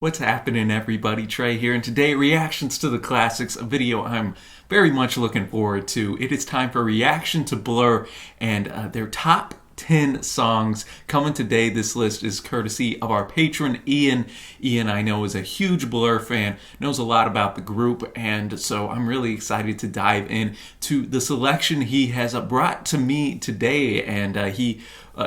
What's happening, everybody? Trey here, and today, reactions to the classics, a video I'm very much looking forward to. It is time for reaction to Blur and their top 10 songs coming today. This list is courtesy of our patron Ian. Ian, I know, is a huge Blur fan, knows a lot about the group, and so I'm really excited to dive in to the selection he has brought to me today. And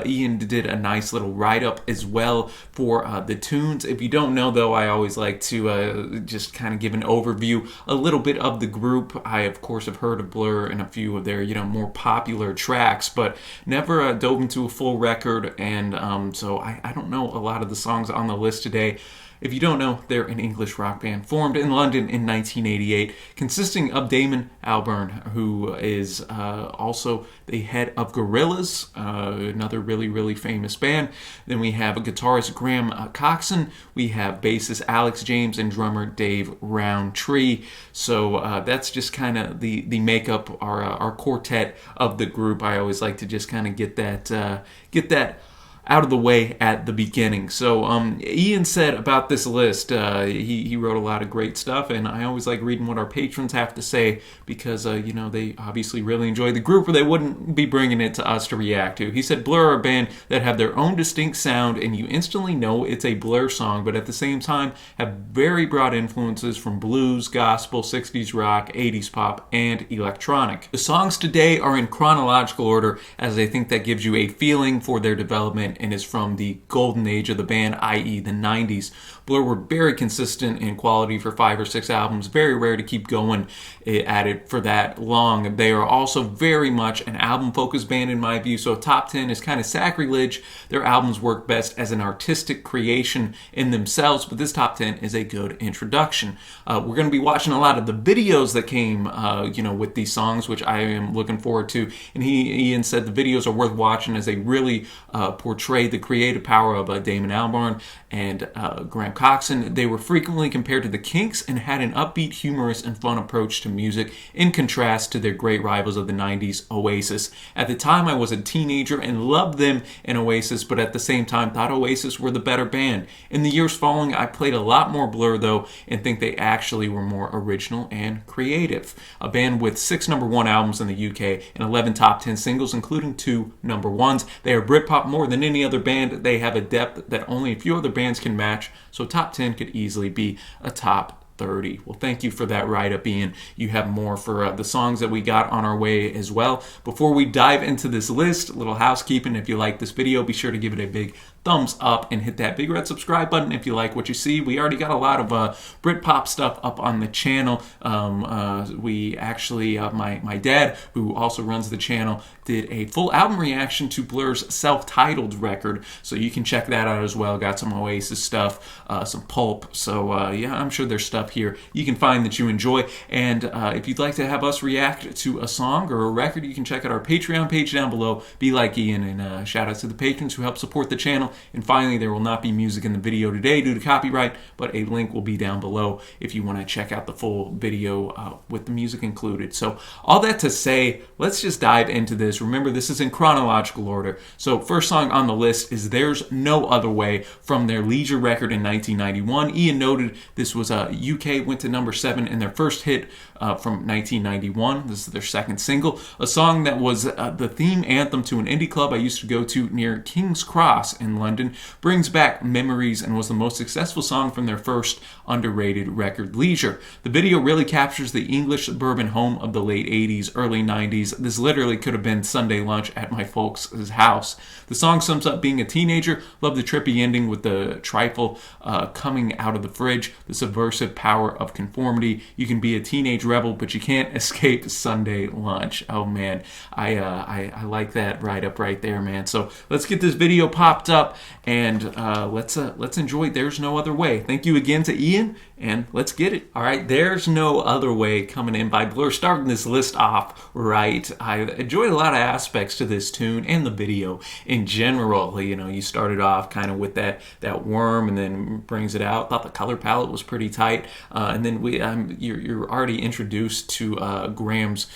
Ian did a nice little write-up as well for the tunes. If you don't know, though, I always like to just kind of give an overview, a little bit of the group. I, of course, have heard of Blur and a few of their, more popular tracks, but never dove into a full record, and so I don't know a lot of the songs on the list today. If you don't know, they're an English rock band formed in London in 1988, consisting of Damon Albarn, who is also the head of Gorillaz, another really famous band. Then we have guitarist Graham Coxon, we have bassist Alex James, and drummer Dave Roundtree. So that's just kind of the makeup, our quartet of the group. I always like to just kind of get that out of the way at the beginning. So Ian said about this list, he wrote a lot of great stuff, and I always like reading what our patrons have to say because, they obviously really enjoy the group, or they wouldn't be bringing it to us to react to. He said, Blur are a band that have their own distinct sound, and you instantly know it's a Blur song, but at the same time have very broad influences from blues, gospel, 60s rock, 80s pop, and electronic. The songs today are in chronological order, as I think that gives you a feeling for their development and is from the golden age of the band, i.e. the 90s. Blur were very consistent in quality for 5 or 6 albums, very rare to keep going at it for that long. They are also very much an album-focused band in my view, so top 10 is kind of sacrilege. Their albums work best as an artistic creation in themselves, but this top 10 is a good introduction. We're going to be watching a lot of the videos that came, with these songs, which I am looking forward to, and Ian said the videos are worth watching as they really portray the creative power of Damon Albarn and Graham Coxon. They were frequently compared to the Kinks and had an upbeat, humorous, and fun approach to music, in contrast to their great rivals of the 90s, Oasis. At the time, I was a teenager and loved them and Oasis, but at the same time thought Oasis were the better band. In the years following, I played a lot more Blur, though, and think they actually were more original and creative. A band with 6 number 1 albums in the UK and 11 top 10 singles, including 2 number 1s. They are Britpop more than any other band. They have a depth that only a few other bands can match, so top 10 could easily be a top 30. Well, thank you for that write-up, Ian. You have more for the songs that we got on our way as well. Before we dive into this list, a little housekeeping. If you like this video, be sure to give it a big thumbs up and hit that big red subscribe button if you like what you see. We already got a lot of Britpop stuff up on the channel. We actually, my dad, who also runs the channel, did a full album reaction to Blur's self-titled record, so you can check that out as well. Got some Oasis stuff, some Pulp, so yeah, I'm sure there's stuff here you can find that you enjoy. And if you'd like to have us react to a song or a record, you can check out our Patreon page down below. Be like Ian, and shout out to the patrons who help support the channel. And finally, there will not be music in the video today due to copyright, but a link will be down below if you want to check out the full video with the music included. So all that to say, let's just dive into this. Remember, this is in chronological order. So first song on the list is There's No Other Way from their Leisure record in 1991. Ian noted this was UK, went to number 7 in their first hit from 1991. This is their second single, a song that was the theme anthem to an indie club I used to go to near King's Cross in London, brings back memories, and was the most successful song from their first underrated record, Leisure. The video really captures the English suburban home of the late 80s, early 90s. This literally could have been Sunday lunch at my folks' house. The song sums up being a teenager. Love the trippy ending with the trifle coming out of the fridge, the subversive power of conformity. You can be a teenage rebel, but you can't escape Sunday lunch. Oh man, I like that write-up right there, man. So let's get this video popped up, and let's enjoy There's No Other Way. Thank you again to Ian, and let's get it. All right, There's No Other Way coming in by Blur. Starting this list off right, I enjoyed a lot of aspects to this tune and the video in general. You started off kind of with that worm, and then brings it out. Thought the color palette was pretty tight, and then you're already introduced to Graham's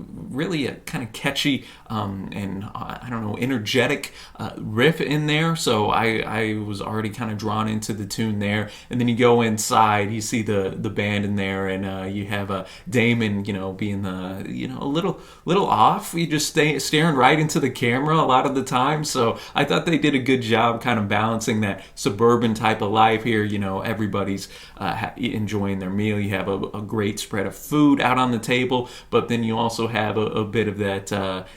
really a kind of catchy and I don't know, energetic riff in there. there, so I was already kind of drawn into the tune there. And then you go inside, you see the band in there, and you have Damon, being a little off. You just staring right into the camera a lot of the time. So I thought they did a good job kind of balancing that suburban type of life here. Everybody's enjoying their meal. You have a great spread of food out on the table, but then you also have a bit of that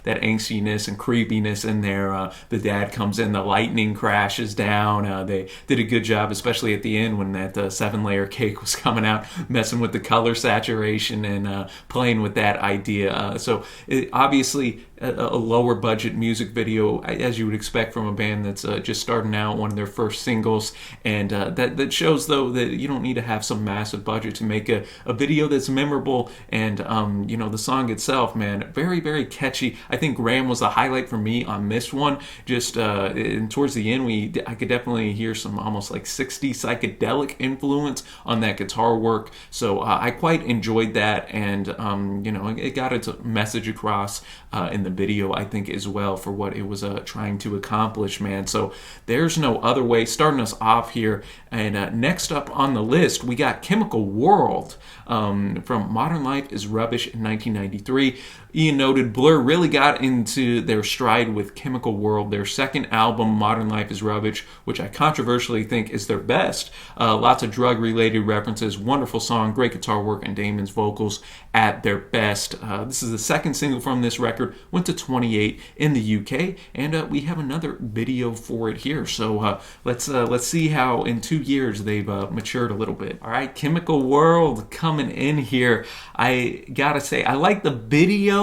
angstiness and creepiness in there. The dad comes in, the lightning crashes down. They did a good job, especially at the end when that 7-layer cake was coming out, messing with the color saturation and playing with that idea. So obviously a lower budget music video, as you would expect from a band that's just starting out, one of their first singles, and that shows though that you don't need to have some massive budget to make a video that's memorable. And the song itself, man, very, very catchy. I think Graham was the highlight for me on this one. Just and towards the end, I could definitely hear some almost like 60s psychedelic influence on that guitar work. So I quite enjoyed that, and it got its message across in the video, I think, as well, for what it was trying to accomplish, man. So there's no other way. Starting us off here, and next up on the list, we got Chemical World from Modern Life is Rubbish in 1993. Ian noted Blur really got into their stride with Chemical World, their second album, Modern Life is Rubbish, which I controversially think is their best. Lots of drug-related references, wonderful song, great guitar work, and Damon's vocals at their best. This is the second single from this record, went to 28 in the UK, and we have another video for it here. So let's see how in 2 years they've matured a little bit. All right, Chemical World coming in here. I gotta say, I like the video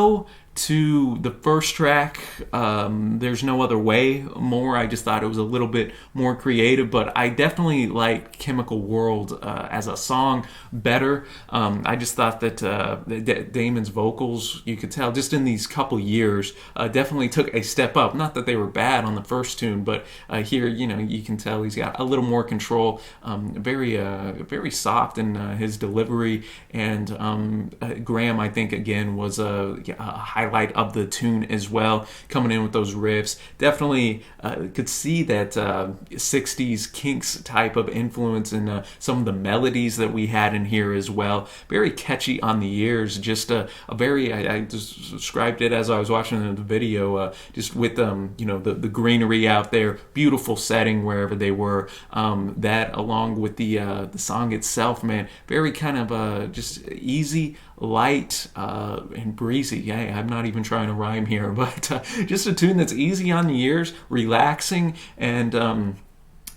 to the first track, There's No Other Way, more. I just thought it was a little bit more creative, but I definitely like Chemical World as a song better. I just thought that Damon's vocals, you could tell just in these couple years, definitely took a step up. Not that they were bad on the first tune, but here, you can tell he's got a little more control, very soft in his delivery, and Graham, I think, again, was a highlight of the tune as well, coming in with those riffs. Definitely could see that 60s Kinks type of influence in some of the melodies that we had in here as well. Very catchy on the ears. Just a very, I just described it as I was watching the video, just with the greenery out there, beautiful setting wherever they were. That along with the song itself, man, very kind of just easy, light, and breezy. Yeah, I'm not even trying to rhyme here, but just a tune that's easy on the ears, relaxing, and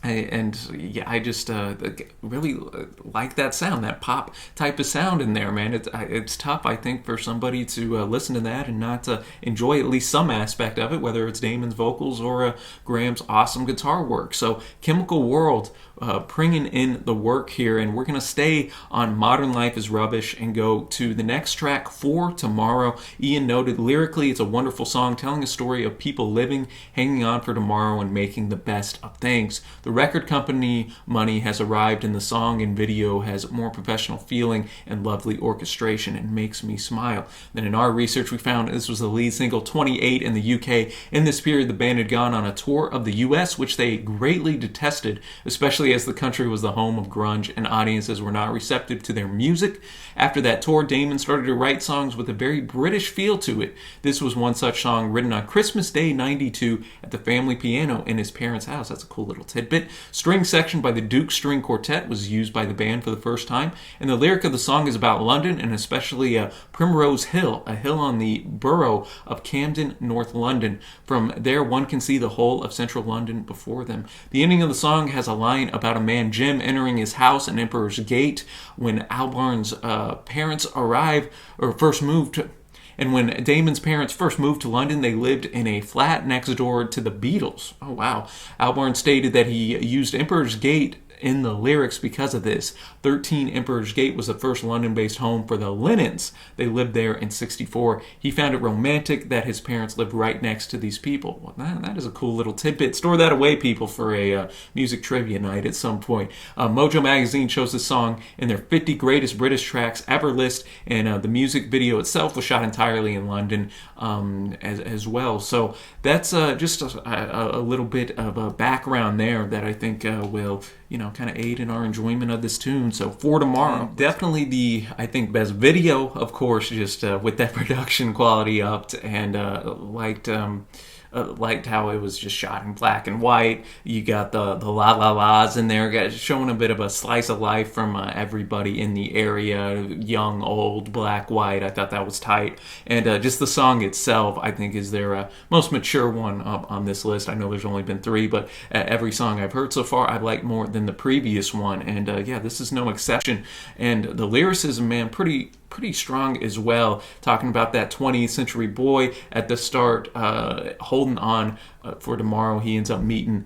I just really like that sound, that pop type of sound in there, man. It's tough, I think, for somebody to listen to that and not enjoy at least some aspect of it, whether it's Damon's vocals or Graham's awesome guitar work. So Chemical World, bringing in the work here, and we're going to stay on Modern Life is Rubbish and go to the next track, For Tomorrow. Ian noted lyrically it's a wonderful song telling a story of people living, hanging on for tomorrow, and making the best of things. The record company money has arrived, and the song and video has more professional feeling and lovely orchestration, and makes me smile. Then in our research, we found this was the lead single, 28 in the UK. In this period, the band had gone on a tour of the US, which they greatly detested, especially as the country was the home of grunge and audiences were not receptive to their music. After that tour, Damon started to write songs with a very British feel to it. This was one such song written on Christmas Day 92 at the family piano in his parents' house. That's a cool little tidbit. String section by the Duke String Quartet was used by the band for the first time, and the lyric of the song is about London, and especially Primrose Hill, a hill on the borough of Camden, North London. From there, one can see the whole of central London before them. The ending of the song has a line about a man, Jim, entering his house in Emperor's Gate when Albarn's parents arrive, or first moved to. And when Damon's parents first moved to London, they lived in a flat next door to the Beatles. Oh, wow. Albarn stated that he used Emperor's Gate in the lyrics because of this. 13 Emperor's Gate was the first London-based home for the Lennons. They lived there in 64. He found it romantic that his parents lived right next to these people. Well, that is a cool little tidbit. Store that away, people, for a music trivia night at some point. Mojo Magazine chose this song in their 50 greatest British tracks ever list, and the music video itself was shot entirely in London as well. So that's just a little bit of a background there that I think will kind of aid in our enjoyment of this tune. So For Tomorrow, definitely the, I think, best video, of course, just with that production quality upped, and liked how it was just shot in black and white. You got the la la la's in there, showing a bit of a slice of life from everybody in the area, young, old, black, white. I thought that was tight. And just the song itself, I think, is their most mature one up on this list. I know there's only been 3, but every song I've heard so far I like more than the previous one. And yeah, this is no exception. And the lyricism, man, pretty strong as well, talking about that 20th century boy at the start, holding on for tomorrow. He ends up meeting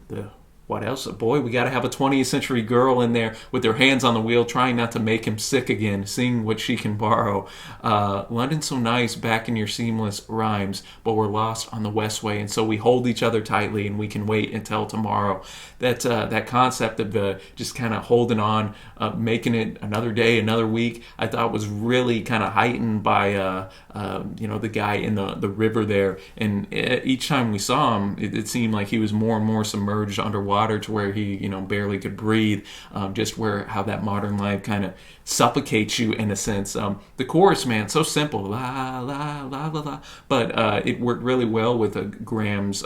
what else? Boy, we got to have a 20th century girl in there with their hands on the wheel, trying not to make him sick again, seeing what she can borrow. London's so nice, back in your seamless rhymes, but we're lost on the Westway, and so we hold each other tightly, and we can wait until tomorrow. That concept of just kind of holding on, making it another day, another week, I thought was really kind of heightened by the guy in the river there. And each time we saw him, it seemed like he was more and more submerged underwater to where he barely could breathe. Just how that modern life kind of suffocates you in a sense. The chorus, man, so simple, la la la la la, but it worked really well with Graham's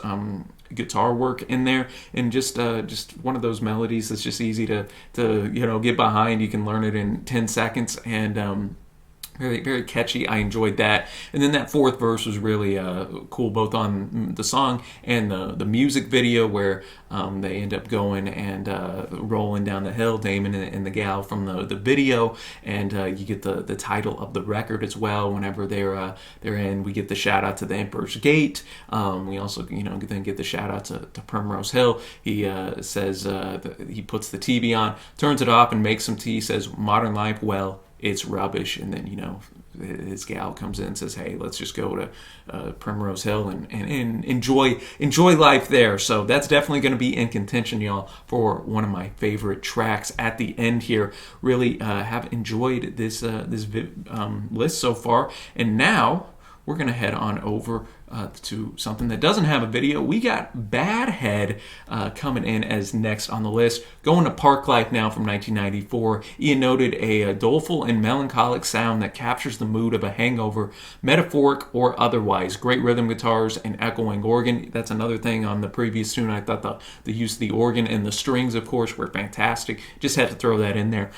guitar work in there, and just one of those melodies that's just easy to get behind. You can learn it in 10 seconds, and very, very catchy. I enjoyed that. And then that fourth verse was really cool, both on the song and the music video, where they end up going and rolling down the hill, Damon and the gal from the video, and you get the title of the record as well. Whenever they're in, we get the shout out to the Emperor's Gate. We also then get the shout out to Primrose Hill. He says he puts the TV on, turns it off, and makes some tea. Says modern life, well, it's rubbish. And then his gal comes in and says, hey, let's just go to Primrose Hill and enjoy life there. So that's definitely going to be in contention, y'all, for one of my favorite tracks at the end here. Really have enjoyed this list so far, and now we're going to head on over to something that doesn't have a video. We got Bad Head coming in as next on the list. Going to Park Life now from 1994. Ian noted a doleful and melancholic sound that captures the mood of a hangover, metaphoric or otherwise. Great rhythm guitars and echoing organ. That's another thing on the previous tune. I thought the use of the organ and the strings, of course, were fantastic. Just had to throw that in there.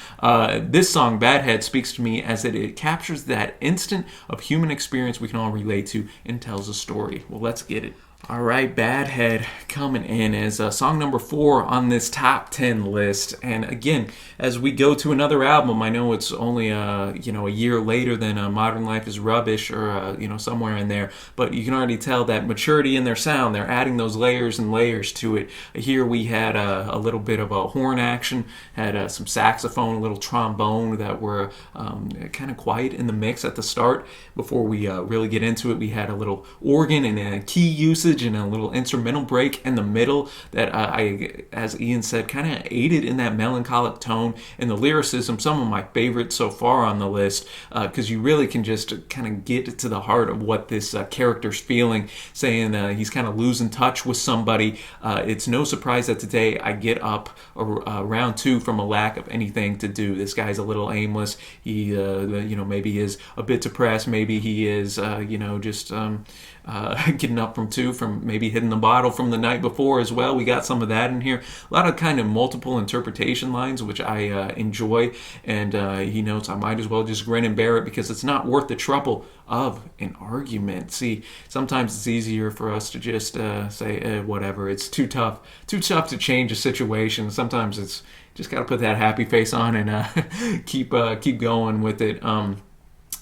This song, Bad Head, speaks to me as it captures that instant of human experience we can all relate to and tells a story. Well, let's get it. All right, Bad Head coming in as song number 4 on this top 10 list. And again, as we go to another album, I know it's only a year later than Modern Life is Rubbish, or somewhere in there, but you can already tell that maturity in their sound. They're adding those layers and layers to it. Here we had a little bit of a horn action, had some saxophone, a little trombone that were kind of quiet in the mix at the start. Before we really get into it, we had a little organ and a key usage and a little instrumental break in the middle that as Ian said, kind of aided in that melancholic tone. And the lyricism, some of my favorites so far on the list, because you really can just kind of get to the heart of what this character's feeling, saying he's kind of losing touch with somebody. It's no surprise that today I get up around 2 from a lack of anything to do. This guy's a little aimless. He maybe is a bit depressed, maybe he is just getting up from 2 from maybe hitting the bottle from the night before as well. We got some of that in here. A lot of kind of multiple interpretation lines, which I enjoy. And he notes, I might as well just grin and bear it because it's not worth the trouble of an argument. See, sometimes it's easier for us to just say, whatever, it's too tough to change a situation. Sometimes it's just got to put that happy face on and keep going with it.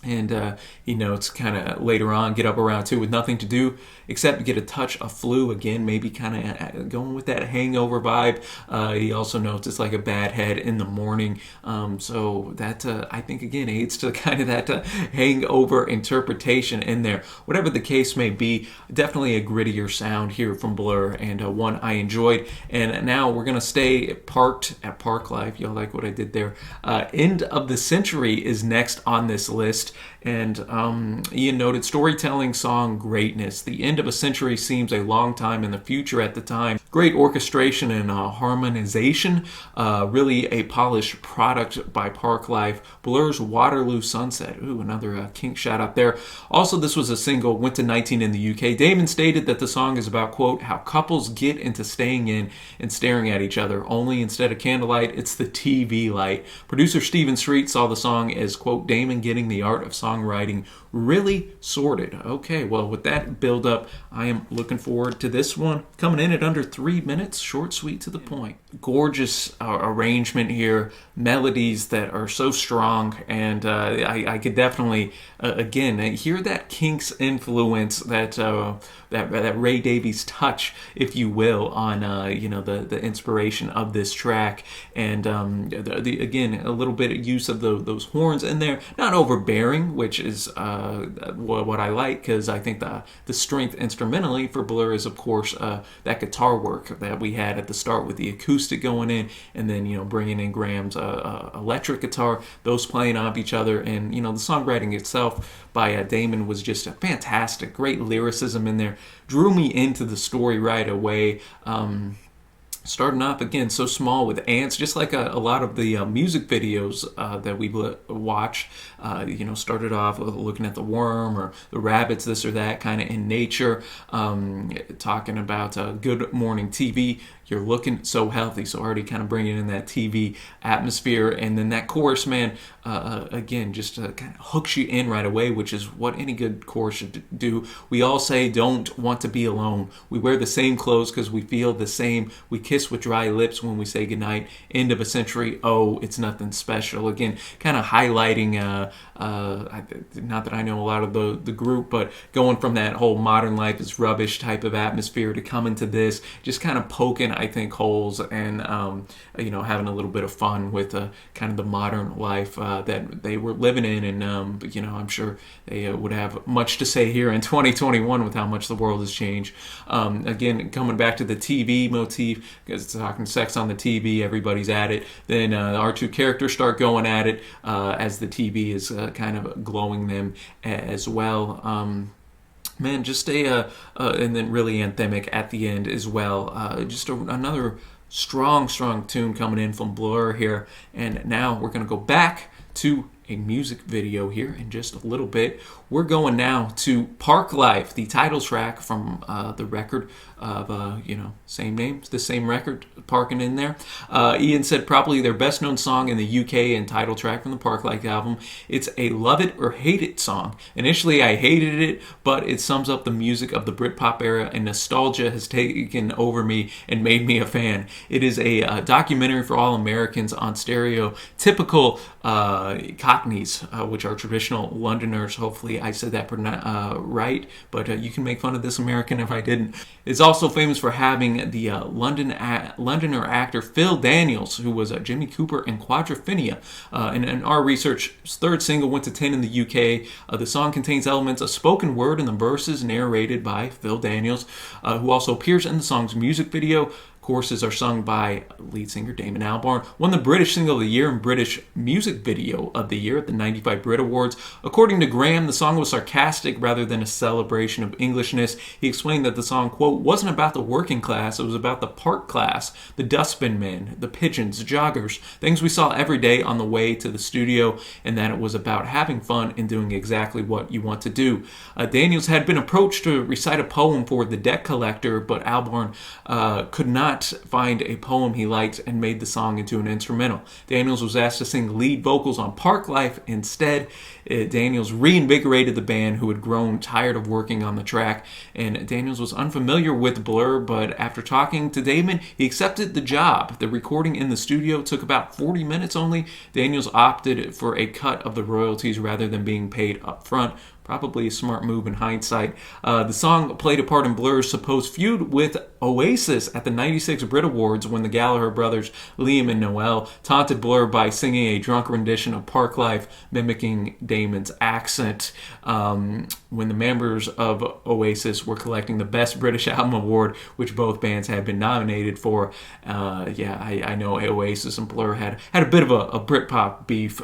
And he notes kind of later on, get up around 2 with nothing to do except get a touch of flu. Again, maybe kind of going with that hangover vibe. He also notes it's like a bad head in the morning. So that, I think, again, aids to kind of that hangover interpretation in there. Whatever the case may be, definitely a grittier sound here from Blur, and one I enjoyed. And now we're going to stay parked at Parklife. Y'all like what I did there. End of the Century is next on this list. And Ian noted storytelling song greatness. The end of a century seems a long time in the future at the time. Great orchestration and harmonization. Really a polished product by Parklife. Blur's Waterloo Sunset. Ooh, another Kink shout out there. Also, this was a single, went to 19 in the UK. Damon stated that the song is about, quote, how couples get into staying in and staring at each other. Only instead of candlelight, it's the TV light. Producer Stephen Street saw the song as, quote, Damon getting the art of songwriting really sorted. Okay, well, with that build up, I am looking forward to this one. Coming in at under 3 minutes, short, sweet, to the point. Gorgeous arrangement here, melodies that are so strong, and I could definitely, again, hear that Kinks influence, that Ray Davies touch, if you will, on the inspiration of this track, and again, a little bit of use of those horns in there, not overbearing, which is what I like, because I think the strength instrumentally for Blur is, of course, that guitar work that we had at the start with the acoustic going in, and then bringing in Graham's electric guitar, those playing off each other, and the songwriting itself by Damon was just fantastic. Great lyricism in there, drew me into the story right away. Starting off again so small with ants, just like a lot of the music videos that we watch. Started off looking at the worm or the rabbits, this or that, kind of in nature. Talking about Good Morning TV. You're looking so healthy, so already kind of bringing in that TV atmosphere, and then that chorus, man, again, just kind of hooks you in right away, which is what any good chorus should do. We all say, don't want to be alone. We wear the same clothes because we feel the same. We kiss with dry lips when we say goodnight. End of a century, oh, it's nothing special. Again, kind of highlighting, not that I know a lot of the group, but going from that whole modern life is rubbish type of atmosphere to come into this, just kind of poking, I think, holes, and having a little bit of fun with kind of the modern life that they were living in, and I'm sure they would have much to say here in 2021 with how much the world has changed. Again, coming back to the TV motif, because it's talking sex on the TV, everybody's at it. Then our two characters start going at it as the TV is kind of glowing them as well. Man, just and then really anthemic at the end as well. Just another strong tune coming in from Blur here. And now we're going to go back to a music video here in just a little bit. We're going now to Parklife, the title track from the record of, same name, the same record, Parkin' in there. Ian said probably their best known song in the UK and title track from the Parklife album. It's a love it or hate it song. Initially I hated it, but it sums up the music of the Britpop era, and nostalgia has taken over me and made me a fan. It is a documentary for all Americans on stereotypical Cockneys, which are traditional Londoners. Hopefully I said that right, but you can make fun of this American if I didn't. It's also famous for having the Londoner actor Phil Daniels, who was Jimmy Cooper in Quadrophenia. And in our research, his third single went to 10 in the UK. The song contains elements of spoken word in the verses narrated by Phil Daniels, who also appears in the song's music video. Choruses are sung by lead singer Damon Albarn. Won the British Single of the Year and British Music Video of the Year at the 95 Brit Awards. According to Graham, the song was sarcastic rather than a celebration of Englishness. He explained that the song, quote, wasn't about the working class, it was about the park class, the dustbin men, the pigeons, joggers, things we saw every day on the way to the studio, and that it was about having fun and doing exactly what you want to do. Daniels had been approached to recite a poem for The Debt Collector, but Albarn could not not find a poem he liked and made the song into an instrumental. Daniels was asked to sing lead vocals on Park Life instead. Daniels reinvigorated the band, who had grown tired of working on the track, and Daniels was unfamiliar with Blur, but after talking to Damon, he accepted the job. The recording in the studio took about 40 minutes only. Daniels opted for a cut of the royalties rather than being paid up front. Probably a smart move in hindsight. The song played a part in Blur's supposed feud with Oasis at the '96 Brit Awards, when the Gallagher brothers, Liam and Noel, taunted Blur by singing a drunk rendition of Park Life, mimicking Damon's accent. When the members of Oasis were collecting the Best British Album Award, which both bands had been nominated for, I know Oasis and Blur had a bit of a Britpop beef,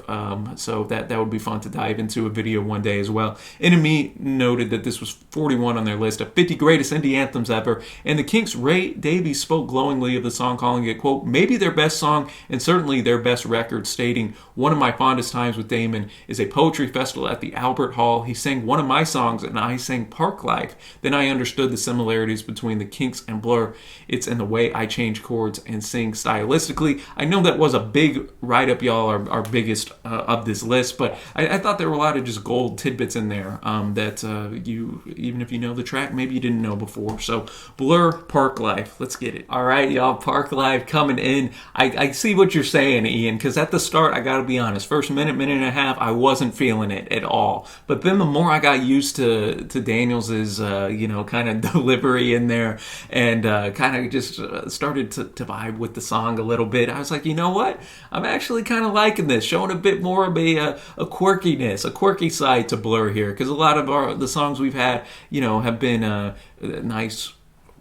so that would be fun to dive into a video one day as well. NME noted that this was 41 on their list of 50 greatest indie anthems ever, and the Kinks' Ray Davies spoke glowingly of the song, calling it, quote, maybe their best song and certainly their best record, stating, one of my fondest times with Damon is a poetry festival at the Albert Hall. He sang one of my songs and I sang Park Life. Then I understood the similarities between the Kinks and Blur. It's in the way I change chords and sing stylistically. I know that was a big write-up, y'all, our biggest of this list, but I thought there were a lot of just gold tidbits in there that you, even if you know the track, maybe you didn't know before. So Blur, Park Life, let's get it. All right, y'all, Park Life coming in. I see what you're saying, Ian, because at the start, I gotta be honest, first minute and a half, I wasn't feeling it at all. But then the more I got used to Daniels's kind of delivery in there, and kind of just started to vibe with the song a little bit, I was like, you know what, I'm actually kind of liking this, showing a bit more of a quirkiness, a quirky side to Blur here, because a lot of the songs we've had, have been nice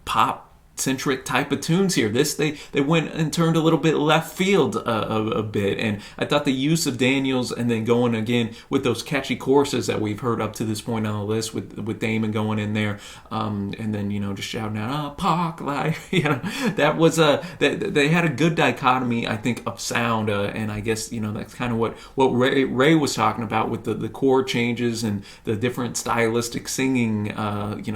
pop centric type of tunes here. This they went and turned a little bit left field a bit, and I thought the use of Daniels and then going again with those catchy choruses that we've heard up to this point on the list with Damon going in there, and then just shouting out Park Life, that was they had a good dichotomy, I think, of sound, and I guess that's kind of what Ray was talking about with the chord changes and the different stylistic singing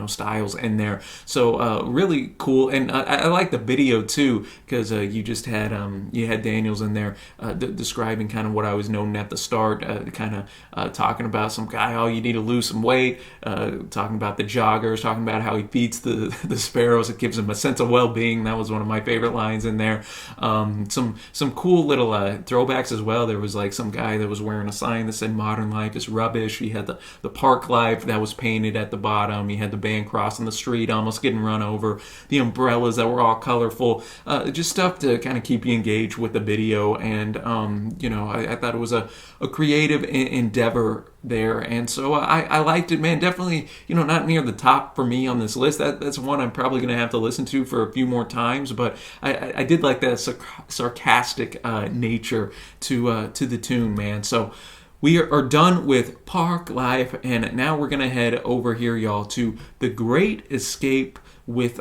styles in there. So really cool. And I like the video too, because you just had Daniels in there describing kind of what I was noting at the start, kind of talking about some guy, you need to lose some weight, talking about the joggers, talking about how he feeds the sparrows, it gives him a sense of well-being. That was one of my favorite lines in there. Some cool little throwbacks as well. There was like some guy that was wearing a sign that said modern life is rubbish. He had the Park Life that was painted at the bottom. He had the band crossing the street almost getting run over, the umbrellas that were all colorful, just stuff to kind of keep you engaged with the video. And I thought it was a creative endeavor there, and so I liked it, man. Definitely not near the top for me on this list. That's one I'm probably going to have to listen to for a few more times, but I did like that sarcastic nature to the tune, man. So we are done with Park Life, and now we're going to head over here, y'all, to The Great Escape with,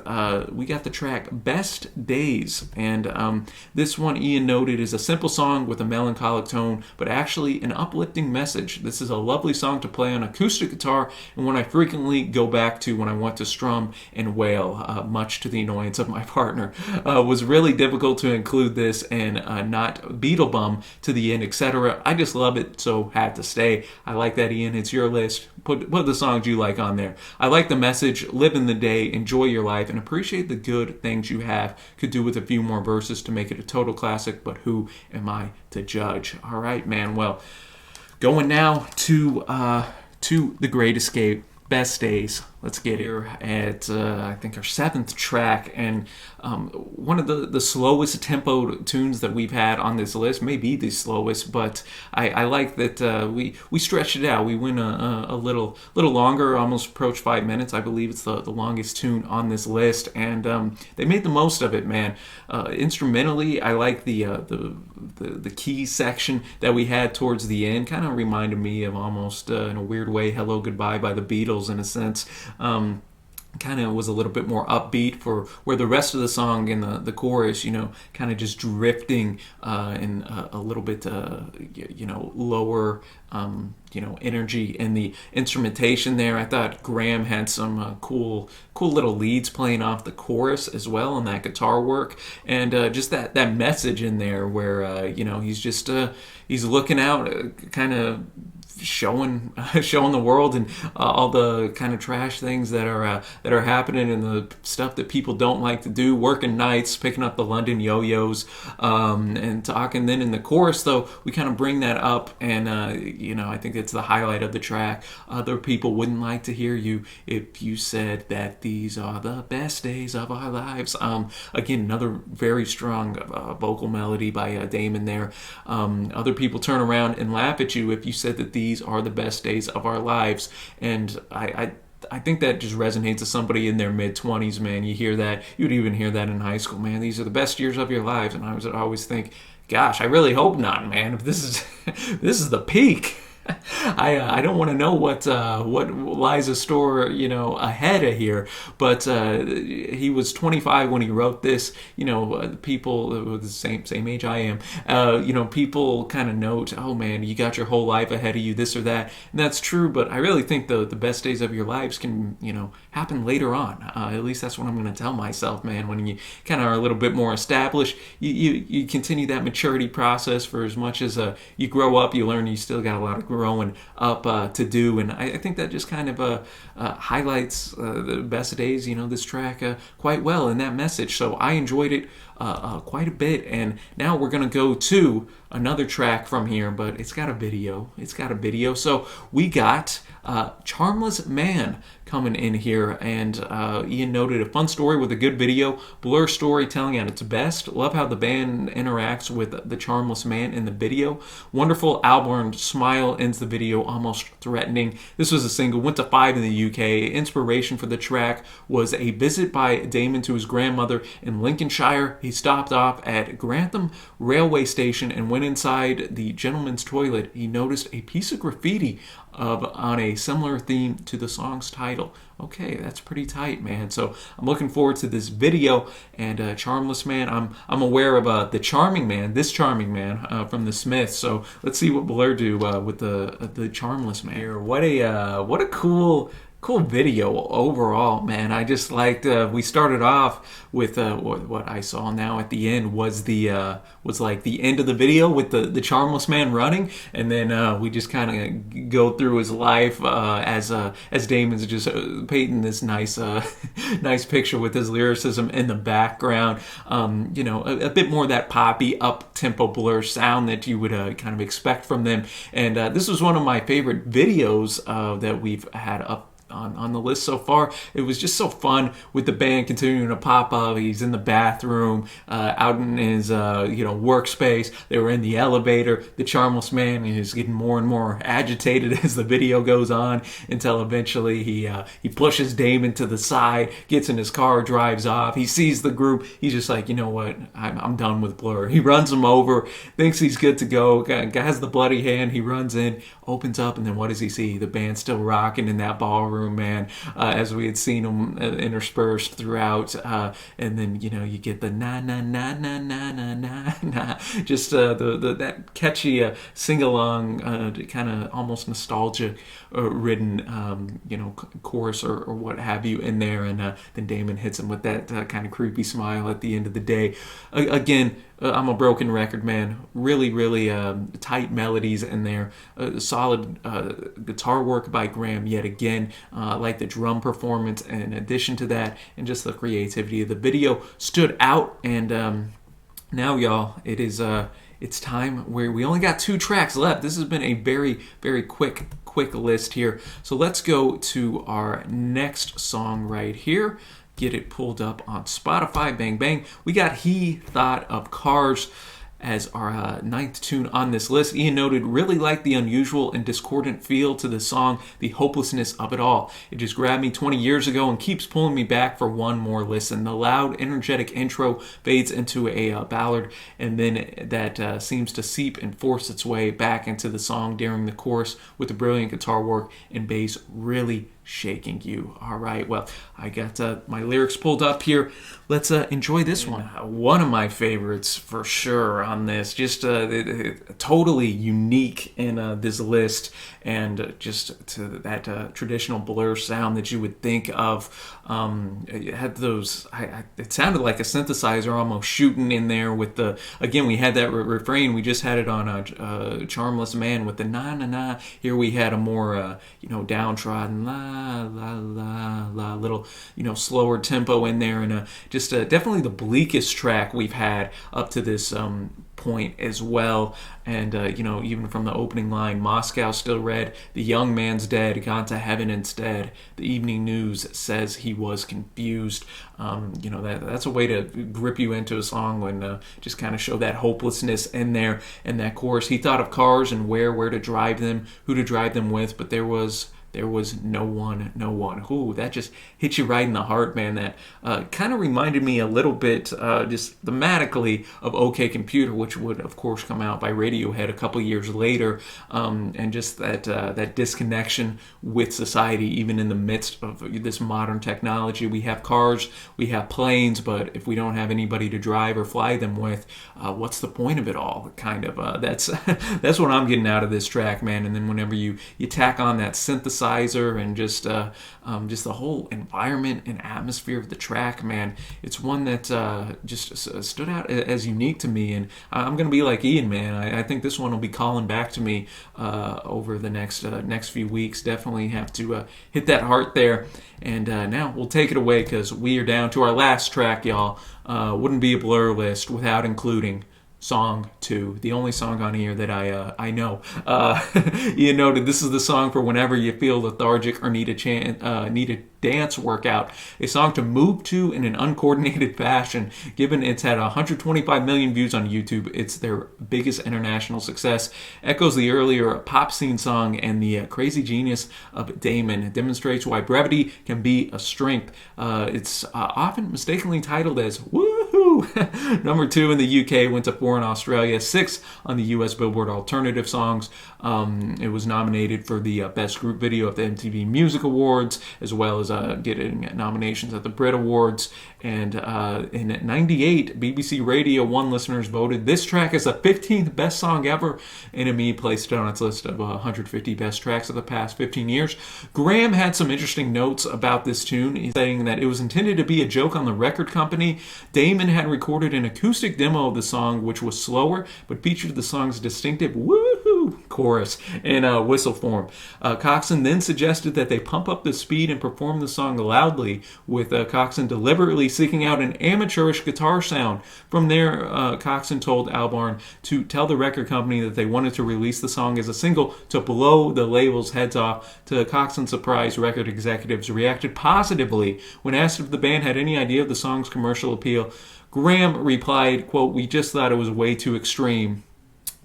we got the track Best Days. And this one, Ian noted, is a simple song with a melancholic tone, but actually an uplifting message. This is a lovely song to play on acoustic guitar, and one I frequently go back to when I want to strum and wail, much to the annoyance of my partner. Was really difficult to include this and not Beatlebum to the end, etc. I just love it, so had to stay. I like that, Ian. It's your list. Put the songs you like on there. I like the message, live in the day, enjoy your life, and appreciate the good things you have. Could do with a few more verses to make it a total classic, but who am I to judge? All right, man. Well, going now to The Great Escape, Best Days. Let's get here at, I think, our 7th track, and one of the slowest tempo tunes that we've had on this list, maybe the slowest, but I like that we stretched it out. We went a little longer, almost approached 5 minutes. I believe it's the longest tune on this list, and they made the most of it, man. Instrumentally, I like the key section that we had towards the end. Kind of reminded me of almost, in a weird way, Hello Goodbye by the Beatles in a sense. kind of was a little bit more upbeat, for where the rest of the song and the chorus, kind of just drifting and a little bit, lower, energy in the instrumentation there. I thought Graham had some cool little leads playing off the chorus as well, and that guitar work, and just that message in there where, he's just he's looking out, kind of showing the world and all the kind of trash things that are happening, and the stuff that people don't like to do, working nights, picking up the London yo-yos, and talking. Then in the chorus, though, we kind of bring that up, and I think it's the highlight of the track. Other people wouldn't like to hear you if you said that these are the best days of our lives. Again, another very strong vocal melody by Damon there. Other people turn around and laugh at you if you said that these are the best days of our lives. And I think that just resonates to somebody in their mid-20s, man. You hear that. You'd even hear that in high school, man. These are the best years of your lives. And I always think, gosh, I really hope not, man. If this is the peak, I don't want to know what lies in store, ahead of here. But he was 25 when he wrote this. People with the same age I am, people kind of note, oh man, you got your whole life ahead of you, this or that, and that's true. But I really think the best days of your lives can, happen later on. At least that's what I'm going to tell myself, man. When you kind of are a little bit more established, you continue that maturity process. For as much as you grow up, you learn you still got a lot of growing up to do, and I think that just kind of highlights the best days, this track quite well in that message. So I enjoyed it quite a bit, and now we're gonna go to another track from here, but it's got a video. So we got Charmless Man coming in here, and Ian noted a fun story with a good video, Blur storytelling at its best. Love how the band interacts with the Charmless Man in the video. Wonderful album smile ends the video, almost threatening. This was a single, went to 5 in the UK. Inspiration for the track was a visit by Damon to his grandmother in Lincolnshire. He stopped off at Grantham railway station and went inside the gentleman's toilet. He noticed a piece of graffiti on a similar theme to the song's title. Okay, that's pretty tight, man. So I'm looking forward to this video. And Charmless Man, I'm aware of the Charming Man, this Charming Man from the Smiths. So let's see what Blur do with the Charmless Man here. What a cool video overall, man. I just liked we started off with what I saw now at the end was like the end of the video with the Charmless Man running, and then we just kind of go through his life as Damon's just painting this nice nice picture with his lyricism in the background. A bit more of that poppy up tempo Blur sound that you would kind of expect from them. And this was one of my favorite videos that we've had up on the list so far. It was just so fun with the band continuing to pop up. He's in the bathroom, out in his workspace. They were in the elevator. The Charmless Man is getting more and more agitated as the video goes on, until eventually he pushes Damon to the side, gets in his car, drives off. He sees the group. He's just like, you know what? I'm done with Blur. He runs him over, thinks he's good to go. Guy has the bloody hand. He runs in, opens up, and then what does he see? The band's still rocking in that ballroom, man, as we had seen them interspersed throughout, and then you get the na na na na na na na na, just that catchy sing-along, kind of almost nostalgia ridden chorus or what have you in there, and then Damon hits him with that kind of creepy smile at the end of the day. Again, I'm a broken record, man. Really, really tight melodies in there. Solid guitar work by Graham yet again. Like the drum performance, and in addition to that, and just the creativity of the video stood out. And now, y'all, it's time where we only got 2 tracks left. This has been a very, very quick list here. So let's go to our next song right here. Get it pulled up on Spotify. Bang, bang. We got He Thought of Cars as our 9th tune on this list. Ian noted, really liked the unusual and discordant feel to the song, the hopelessness of it all. It just grabbed me 20 years ago and keeps pulling me back for one more listen. The loud, energetic intro fades into a ballad, and then that seems to seep and force its way back into the song during the chorus with the brilliant guitar work and bass really shaking you. All right, well, I got my lyrics pulled up here. Let's enjoy this one. One of my favorites for sure on this. Just totally unique in this list, and just to that traditional Blur sound that you would think of. It had those. It sounded like a synthesizer almost shooting in there with the. Again, we had that refrain. We just had it on "Charmless Man" with the na na na. Here we had a more downtrodden la la la la, little slower tempo in there, and just definitely the bleakest track we've had up to this point as well. And even from the opening line, Moscow still red, the young man's dead, gone to heaven instead, the evening news says he was confused. That's a way to grip you into a song when just kind of show that hopelessness in there. And that chorus, he thought of cars and where to drive them, who to drive them with, but there was no one. Ooh, that just hit you right in the heart, man. That kind of reminded me a little bit, just thematically, of OK Computer, which would, of course, come out by Radiohead a couple years later. And just that disconnection with society, even in the midst of this modern technology. We have cars, we have planes, but if we don't have anybody to drive or fly them with, what's the point of it all? Kind of. That's what I'm getting out of this track, man. And then whenever you tack on that synthesizer and just the whole environment and atmosphere of the track, man, it's one that just stood out as unique to me. And I'm gonna be like Ian, man. I think this one will be calling back to me over the next few weeks. Definitely have to hit that heart there. And now we'll take it away because we are down to our last track, y'all. Wouldn't be a Blur list without including Song 2, the only song on here that I know. Ian noted this is the song for whenever you feel lethargic or need a dance workout, a song to move to in an uncoordinated fashion. Given it's had 125 million views on YouTube, it's their biggest international success. Echoes the earlier pop scene song, and the crazy genius of Damon. It demonstrates why brevity can be a strength. It's often mistakenly titled as Woohoo! Number 2 in the UK, went to 4 in Australia, 6 on the US Billboard Alternative Songs. It was nominated for the Best Group Video at the MTV Music Awards, as well as getting nominations at the Brit Awards. And in '98, BBC Radio 1 listeners voted this track as the 15th best song ever. NME placed it on its list of 150 best tracks of the past 15 years. Graham had some interesting notes about this tune, saying that it was intended to be a joke on the record company. Damon had recorded an acoustic demo of the song, which was slower, but featured the song's distinctive woohoo chorus in whistle form. Coxon then suggested that they pump up the speed and perform the song loudly, with Coxon deliberately seeking out an amateurish guitar sound. From there, Coxon told Albarn to tell the record company that they wanted to release the song as a single to blow the label's heads off. To Coxon's surprise, record executives reacted positively when asked if the band had any idea of the song's commercial appeal. Graham replied, quote, "We just thought it was way too extreme."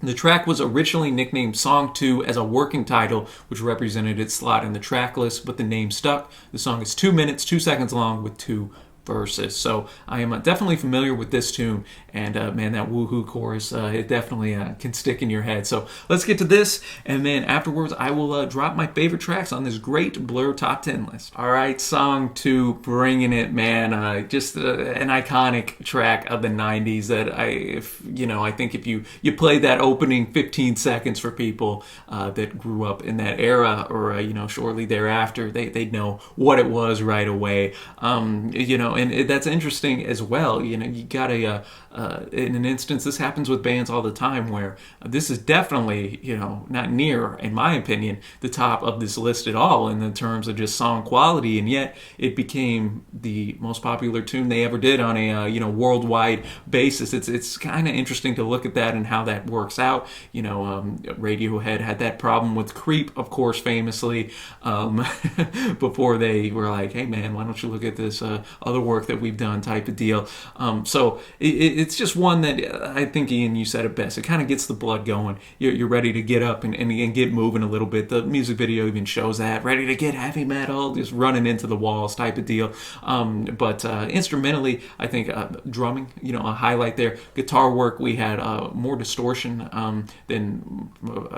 The track was originally nicknamed Song 2 as a working title, which represented its slot in the track list, but the name stuck. The song is 2 minutes, 2 seconds long with 2 verses. So I am definitely familiar with this tune, and man, that woohoo chorus, it definitely can stick in your head. So let's get to this, and then afterwards I will drop my favorite tracks on this great Blur Top 10 list. All right, Song 2, bringing it, man. Just an iconic track of the 90s that I think if you play that opening 15 seconds for people that grew up in that era, or shortly thereafter, they'd know what it was right away. And that's interesting as well. You got in an instance, this happens with bands all the time, where this is definitely, not near, in my opinion, the top of this list at all in the terms of just song quality, and yet it became the most popular tune they ever did on a worldwide basis. It's kind of interesting to look at that and how that works out. Radiohead had that problem with Creep, of course, famously, before they were like, hey man, why don't you look at this other work that we've done type of deal. So it's just one that I think, Ian, you said it best. It kind of gets the blood going. You're ready to get up and get moving a little bit. The music video even shows that. Ready to get heavy metal, just running into the walls type of deal. But instrumentally, I think drumming, a highlight there. Guitar work, we had more distortion than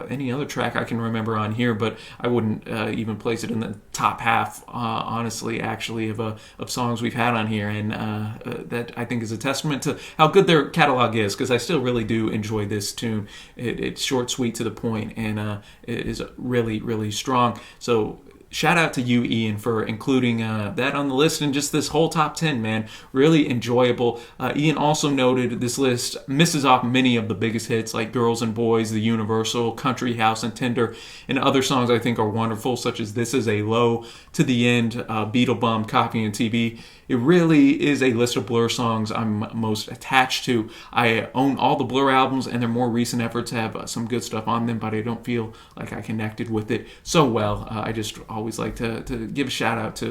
any other track I can remember on here, but I wouldn't even place it in the top half, honestly, actually, of songs we've had on here. And that, I think, is a testament to how good their catalog is, because I still really do enjoy this tune. It's short, sweet, to the point, and it is really, really strong. So shout out to you, Ian, for including that on the list and just this whole top 10, man. Really enjoyable. Ian also noted this list misses off many of the biggest hits like Girls and Boys, The Universal, Country House, and Tinder, and other songs I think are wonderful, such as This Is a Low, To the End, Beetlebum, Coffee and TV. It really is a list of Blur songs I'm most attached to. I own all the Blur albums, and their more recent efforts have some good stuff on them, but I don't feel like I connected with it so well. I just always like to give a shout out to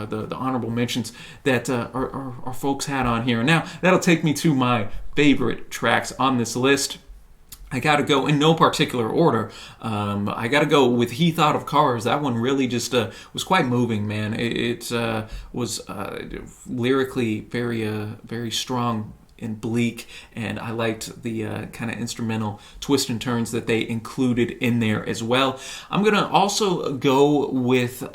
the honorable mentions that our folks had on here. Now, that'll take me to my favorite tracks on this list. I gotta go in no particular order. I gotta go with He Thought of Cars. That one really just was quite moving, man. It was lyrically very strong and bleak, and I liked the kind of instrumental twists and turns that they included in there as well. I'm gonna also go with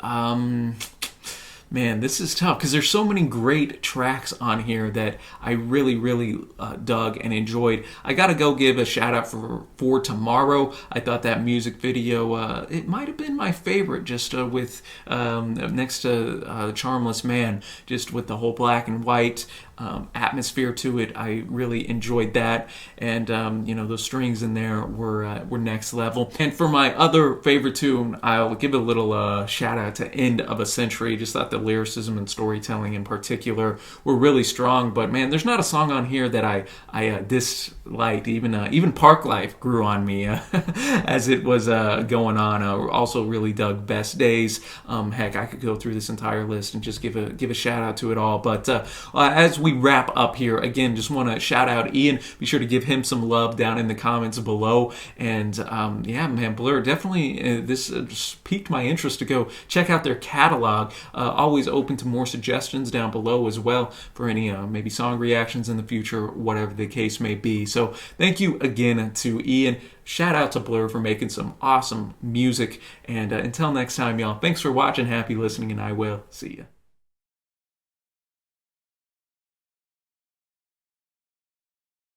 man, this is tough because there's so many great tracks on here that I really dug and enjoyed. I gotta go give a shout out for Tomorrow. I thought that music video, it might have been my favorite, just with next to Charmless Man, just with the whole black and white atmosphere to it. I really enjoyed that, and those strings in there were next level. And for my other favorite tune, I'll give a little shout out to End of a Century. Just thought the lyricism and storytelling in particular were really strong. But man, there's not a song on here that I disliked. Even Park Life grew on me as it was going on. Also really dug Best Days. Heck, I could go through this entire list and just give a shout out to it all. But as we wrap up here, again, just want to shout out Ian. Be sure to give him some love down in the comments below. And yeah, man, Blur definitely this just piqued my interest to go check out their catalog. Always open to more suggestions down below as well for any maybe song reactions in the future, whatever the case may be. So thank you again to Ian. Shout out to Blur for making some awesome music. And until next time, y'all, thanks for watching, happy listening, and I will see you.